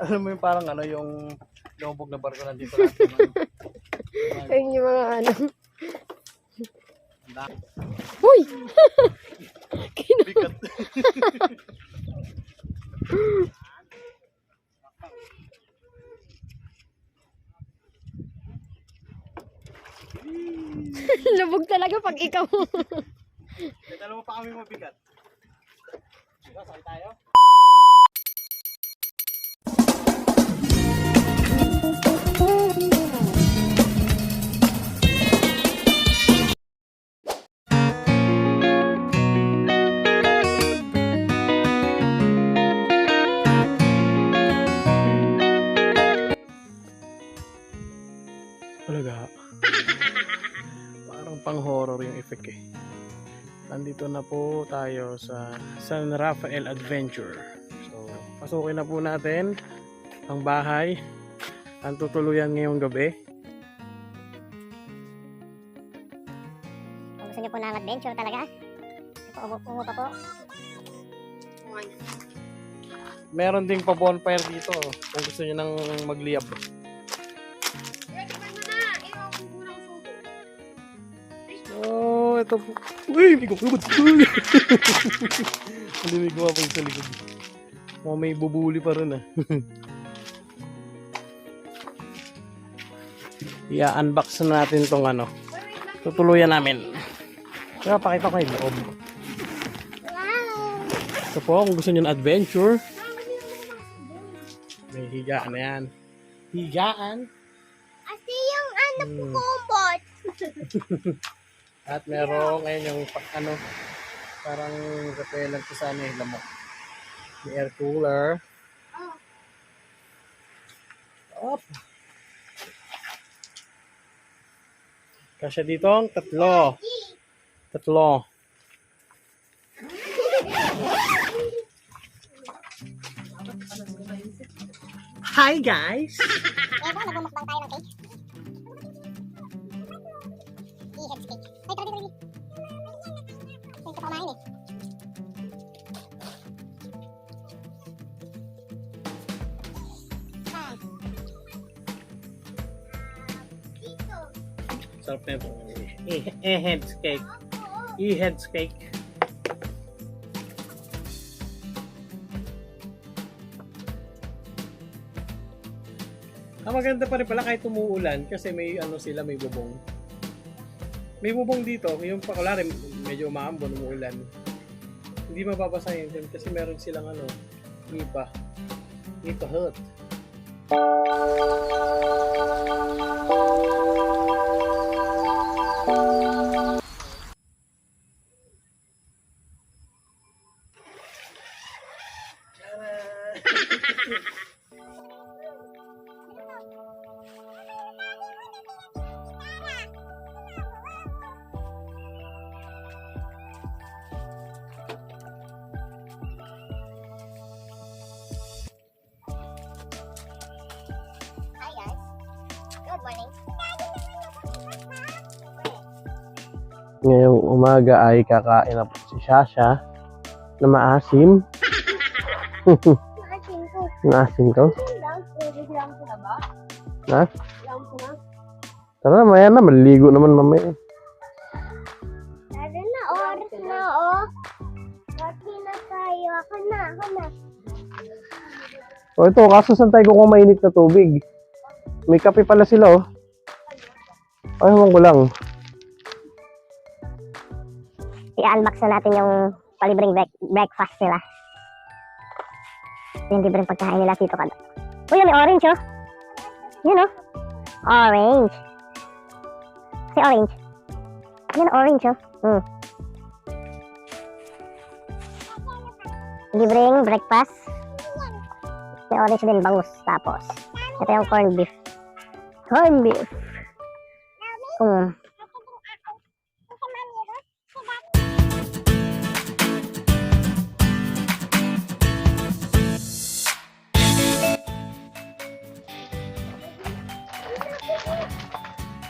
Alam mo yung parang ano, yung lumubog na barko nandito lang. Ayun yung mga ano. Uy! Bigat. Lubog talaga pag ikaw. Alam mo pa kami mabigat. Diba, sakay tayo? Talaga. Parang pang-horror yung effect eh. Nandito na po tayo sa San Rafael Adventure. So, pasukin na po natin ang bahay. Ang tutuluyan ngayong gabi. Kung gusto niyo po ng adventure talaga, ungo pa po. Meron ding pa-bonfire dito kung gusto niyo nang magliyab. Oh, ito po. Uy, may kukulubot. Hindi may gumapag sa likod. Mga may bubuli pa rin ah. I-unbox na natin tong ano. Tutuluyan namin. Kaya pakita ko yung loob. Ito po, kung gusto nyo ng adventure. May higaan na yan. Higaan. Kasi yung ano po kumbot. At meron ngayon yung ano, parang repellent ko sana yung lamok. May air cooler. Op. Kasya dito ang tatlo. Hi guys! Eh ba, nagmumukbang tayo ng cake? I-heads cake. Ay, tara dito. Ay, ito pa kumain eh. Sarap na ito. E-heads cake. E-heads cake. Maganda pa rin pala kahit umuulan kasi may ano sila, may bubong. May bubong dito, yung pakulari medyo umaambon, umuulan. Hindi mababasa yun kasi meron silang ano, nipa hut. Good morning. Ngayong umaga ay kakain na po si Shasha na maasim. Maasim ko. Maasim to? Lang ko na ba? Ha? Lang ko na. Tara, maya na. Maliligo naman mamaya. Tara na, oras na oh. Pati na tayo. Ako na. O ito, kaso saan tayo kung mainit na tubig? May kape pala sila oh. Ay, huwag ko lang. I-unbox na natin yung palibreng breakfast nila. Yung libreng pagkain nila dito kada. Uy, may orange oh. Yun oh. Orange. Si orange. Yan orange oh. Libreng breakfast. May orange din, bangus. Tapos, ito yung corned beef. Corned beef.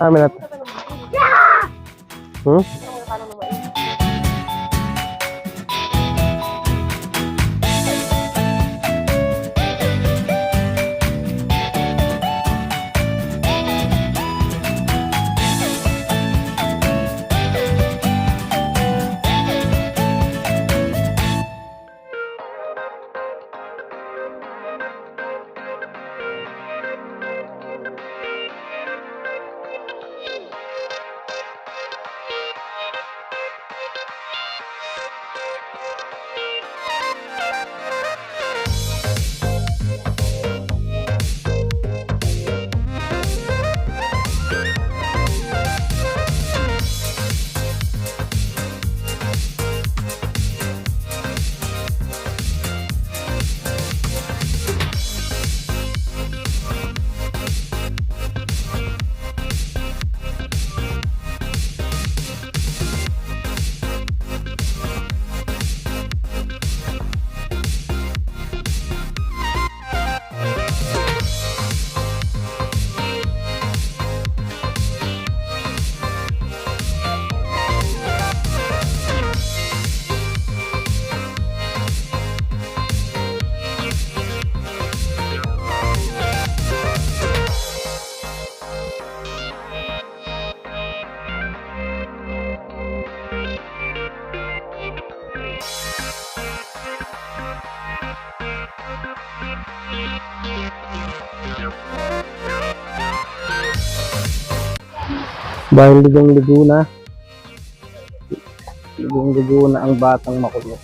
Amin natin. Dahil ligong-ligo na. Ligong-ligo na ang batang makulot.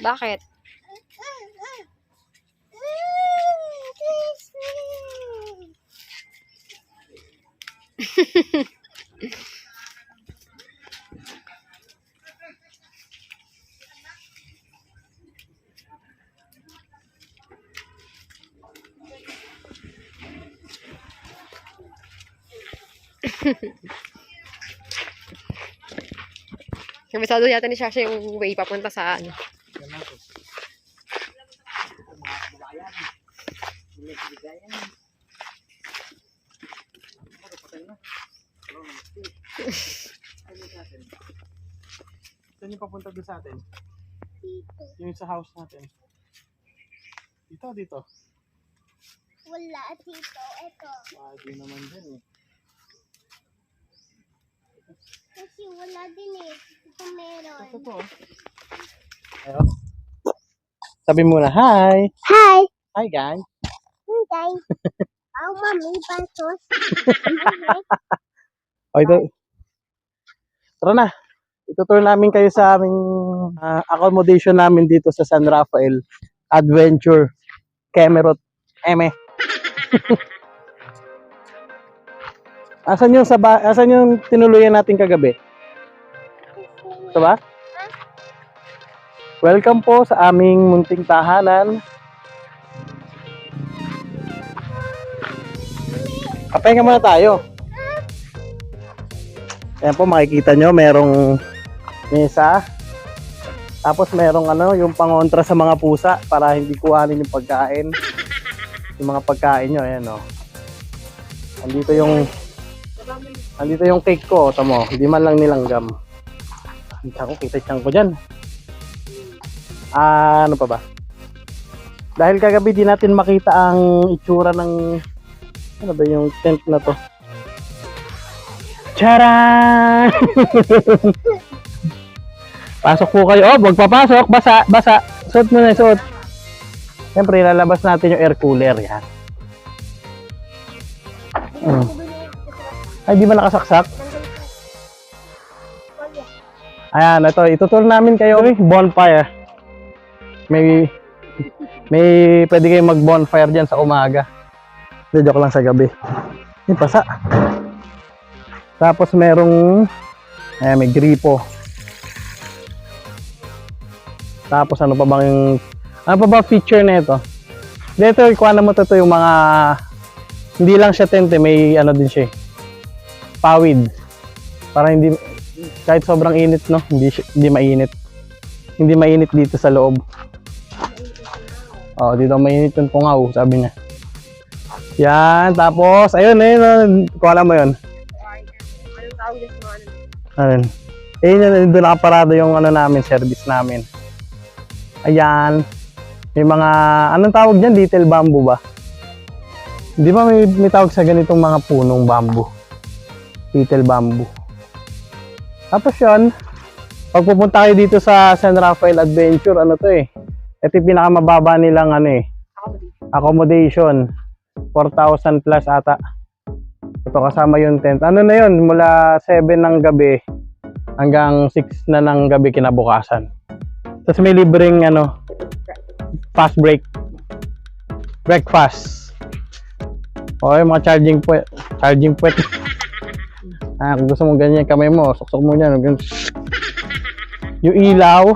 Bakit? Kabisado yata ni Shasha yung way papunta sa ano. Saan yung papunta doon sa atin? Yung sa house natin. Dito. Wala dito. Ito. Hindi naman din eh. Kasi wala din eh. Ito meron. Ito to. Ayo. Sabi muna, hi! Hi! Hi guys! Hi guys! Oh, mami, pasos. O ito. Tara na. Itutur namin kayo sa aming accommodation namin dito sa San Rafael Adventure Camerot Eme. Asan yung tinuluyan natin kagabi? Ito ba? Welcome po sa aming munting tahanan. Kapahinga muna tayo. Ayan po, makikita nyo, merong mesa. Tapos merong yung pangontra sa mga pusa para hindi kuhanin yung pagkain. Yung mga pagkain nyo, ayan o. Andito yung cake ko, tamo, hindi man lang nilanggam. Ako, kita siyang ko dyan. Ano pa ba? Dahil kagabi di natin makita ang itsura ng ano ba yung tent na to. Charan! Pasok po kayo. Oh, wag papasok. Basa, basa. Suot mo na, suot. Siyempre, lalabas natin yung air cooler. Yan. Ay, di ba nakasaksak? Ayan, ito. Ituturo namin kayo bonfire. May pwede kayong mag-bonfire dyan sa umaga. Joke lang sa gabi. Yung pasa. Tapos merong may gripo. Tapos ano pa ba feature nito? Dito ikuha mo to yung mga hindi lang siya tente, may din siya. Pawid. Para hindi kahit sobrang init no, hindi mainit. Hindi mainit dito sa loob. Oh, dito mainit yung pungaw, sabi niya. Yan, tapos ayun, kuha mo yun. Anong tawag din sa mga Ayun. Doon nakaparado yung namin, service namin. Ayan. May mga, anong tawag dyan? Little bamboo ba? Di ba may tawag sa ganitong mga punong bamboo? Little bamboo. Tapos yun, pag pupunta kayo dito sa San Rafael Adventure, ito yung pinakamababa nilang accommodation. 4,000 plus ata. Ito kasama yung tent. Ano na yun? Mula 7 ng gabi hanggang 6 na ng gabi kinabukasan. Tapos may libreng fast break. Breakfast. O yung mga charging point. Kung gusto mo ganyan kamay mo, suksok mo dyan. Yung ilaw.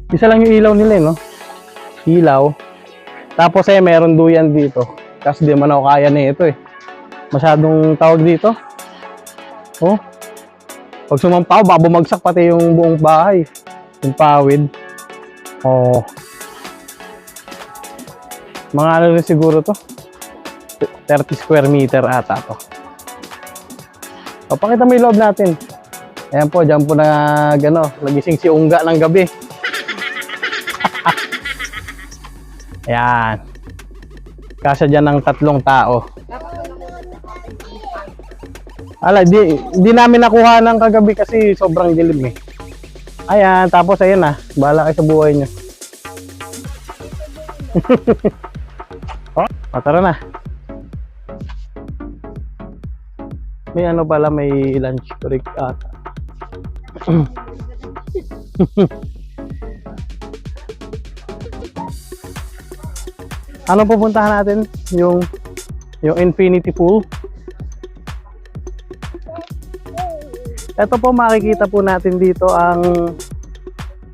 Isa lang yung ilaw nila, no? Ilaw. Tapos meron duyan dito. Kasi di man ako kaya na ito Masyadong tawag dito. Oh. Pag sumampaw, bumagsak pati yung buong bahay. Yung pawid. Oh. Mga rin siguro to. 30 square meter ata to. O, pakita mo yung loob natin. Ayan po, dyan po nagising si Unga ng gabi. Ayan. Kasya dyan ng 3 tao. Di namin nakuha ng kagabi kasi sobrang dilim Ayan, tapos ayan bahala kayo sa buhay nyo. Tara na. May pala, may lunch break ata. Ano pupuntahan natin? Yung infinity pool. Ito po, makikita po natin dito ang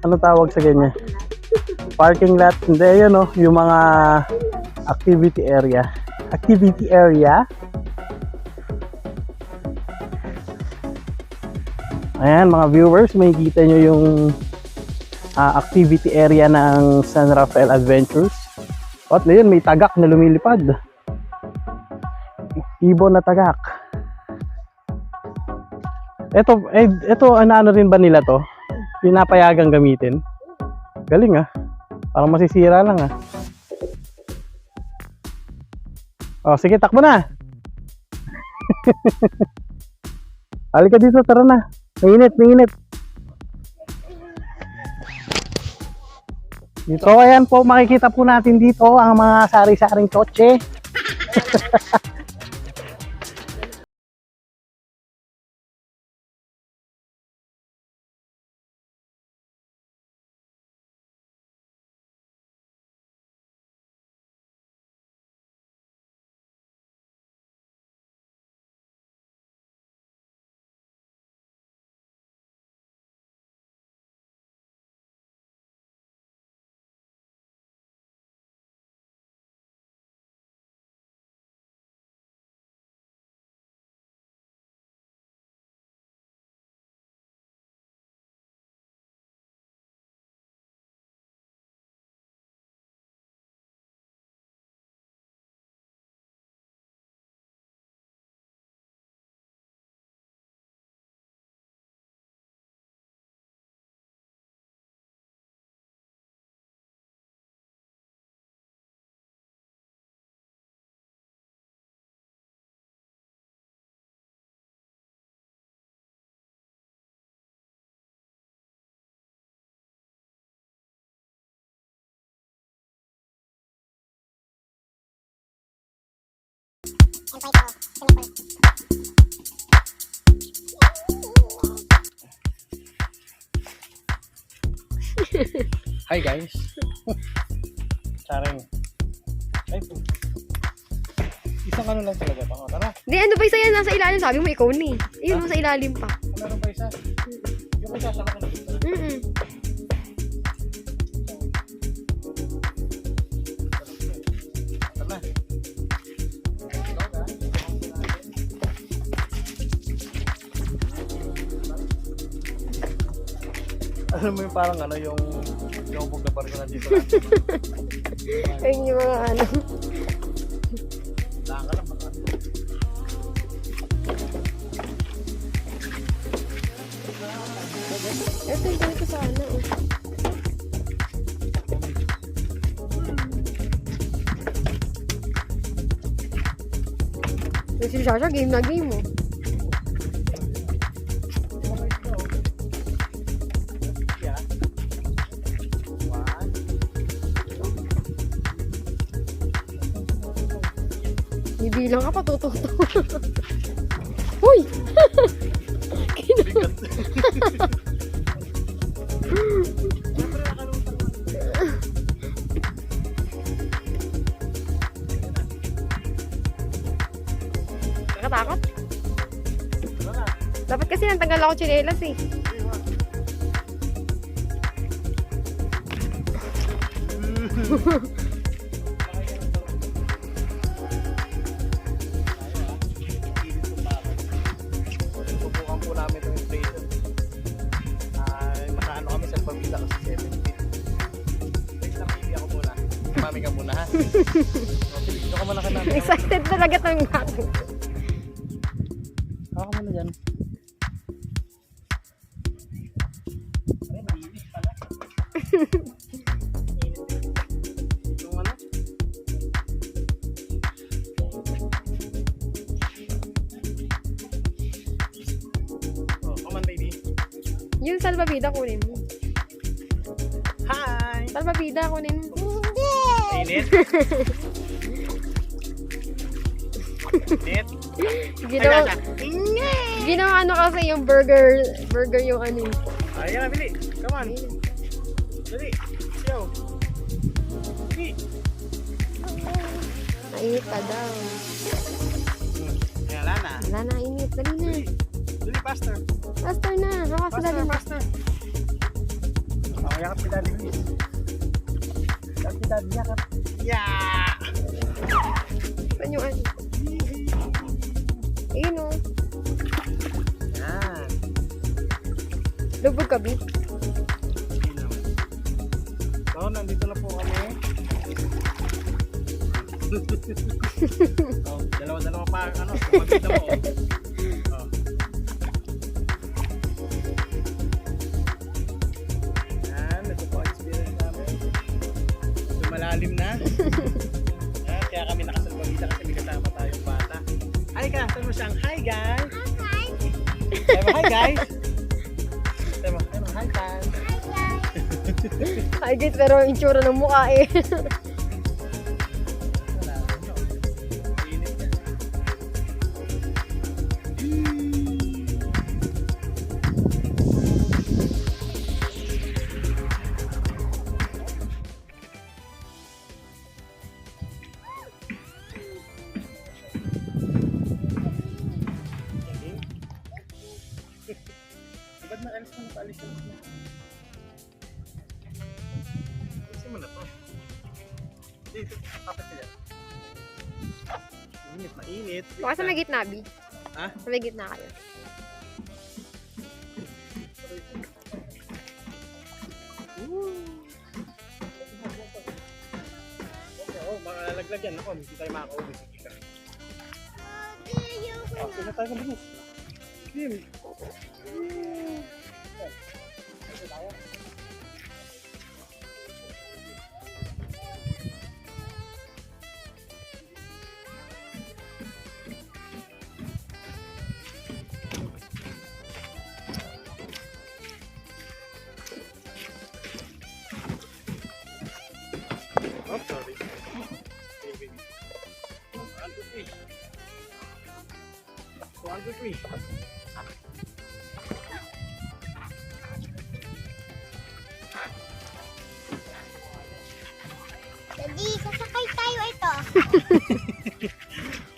tawag sa ganyan? Parking lot. Hindi, yun yung mga activity area. Activity area. Ayan, mga viewers, makikita nyo yung activity area ng San Rafael Adventures. At yun, may tagak na lumilipad. Ibon na tagak. Ito ano rin ba nila to? Pinapayagang gamitin. Galing Parang masisira lang Oh, sige, takbo na. Halika dito, tara na. Mainit. So ayan po, makikita po natin dito ang mga sari-saring kotse. Hi guys. Charing. Ay, isang ano lang talaga to. Tara, Hindi, ano ba isa yan? Nasa ilalim. Sabi mo, ikaw ni. Ayun, nasa ilalim pa. meron pa isa. Yung isa sa akin. Mm-mm. Tara. Alam mo yung parang ano yung hubog na barko na dito. Ayun yung mga ano. Saan ka lang baka. Ito yung ganito sa ano. Oh. Yung si Shasha, game na game oh. Bibilang ka pa, tututo. Uy! Nakatakot? Dapat kasi nantanggal ako tsinelas eh. Subukan po namin itong inflation. Ay, makaano kami sa pabila kasi 7 feet. Wait lang, pili ako muna. Mami ka muna ha. Dito ka muna ka namin. Excited talaga tayong natin. Ako muna dyan. Ay, malinis pala. Yung ano? Oh, come on baby. Yung salbabida kunin mo. Hi! Salbabida kunin mo. Init? Init? Ginawa ano kasi yung burger yung ano yun. Ayan na, bili. Come on. Dali. Siyaw. Bili. Mainit ka daw. Ayan, wala na. Wala na, init. Dali na. Dali, faster. Faster na. Haka sila Faster, din. faster. Oh, yakap si Daddy, please. Yakap si Daddy, yakap. Yeah! Saan yung ano? Ayun o. Yan. Lubog ka, B. So, nandito na po kami. Oh, dalawa-dalawa pa, ano, kumabita mo. Oh. Yan, ito po ang experience namin. So, malalim na. Yan, kaya kami nakasalbabida kasi may kasama tayong bata. Hi ka, saan mo siyang hi guys? Hi mo, hi guys. Hi mo, hi guys. Ay, guys, pero yung itsura ng mukha eh. Wala, ano, init yan. Ba't naalis mo na paalis mo na? Alisin mo na to. Dito, tapos sila. Mainit, mainit. Baka sa may gitna, B. Ha? Sa may gitna kayo. Oo, malalaglag yan. Ako, hindi tayo makakauwi. Sige ka. Oh, sila tayo sa bilis. Sim. Oh, sorry. Okay, baby. 1, 2, 3. 2, 3. Daddy, sasakay tayo ito.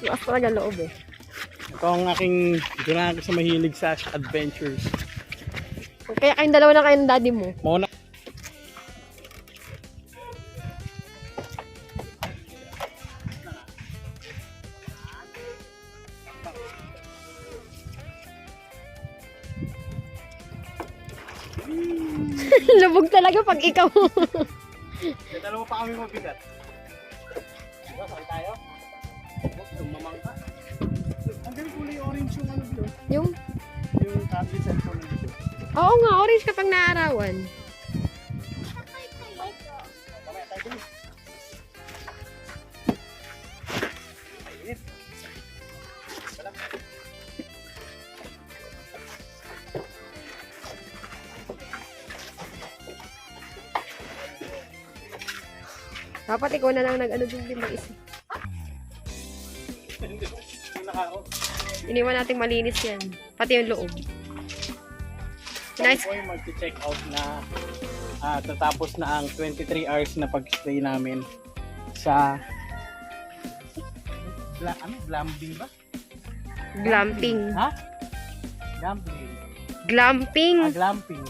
Lakas talaga loob eh. Ito ang aking ginagawa sa mahilig sa adventures. Kaya kayong dalawa na kayo ng daddy mo. Muna. Lubog talaga pag ikaw. Dalawa pa kami mabigat. Diba, saan tayo? Tumamang ka. Ang galing kulay orange yung ano dito. Yung, Yung tablet cellphone dito. oo nga, orange kapag naarawan. Sasakay tayo ito. Mamaya tayo dun. Mainit. Dapat ikaw na lang nag-ano din mag-isip. Yung nakaro. Iniwan natin malinis yan. Pati yung loob. Nice. Kami po ay mag-check out na tatapos na ang 23 hours na pag-stay namin sa glamping ba? Glamping. Ha? Glamping. Glamping. Glamping.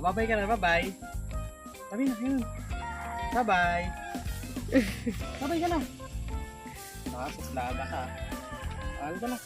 Bye-bye ka na. Bye-bye. Sabi na, yun. Bye-bye. Bye-bye ka na. Nakasaslada ka. Mahal ka na.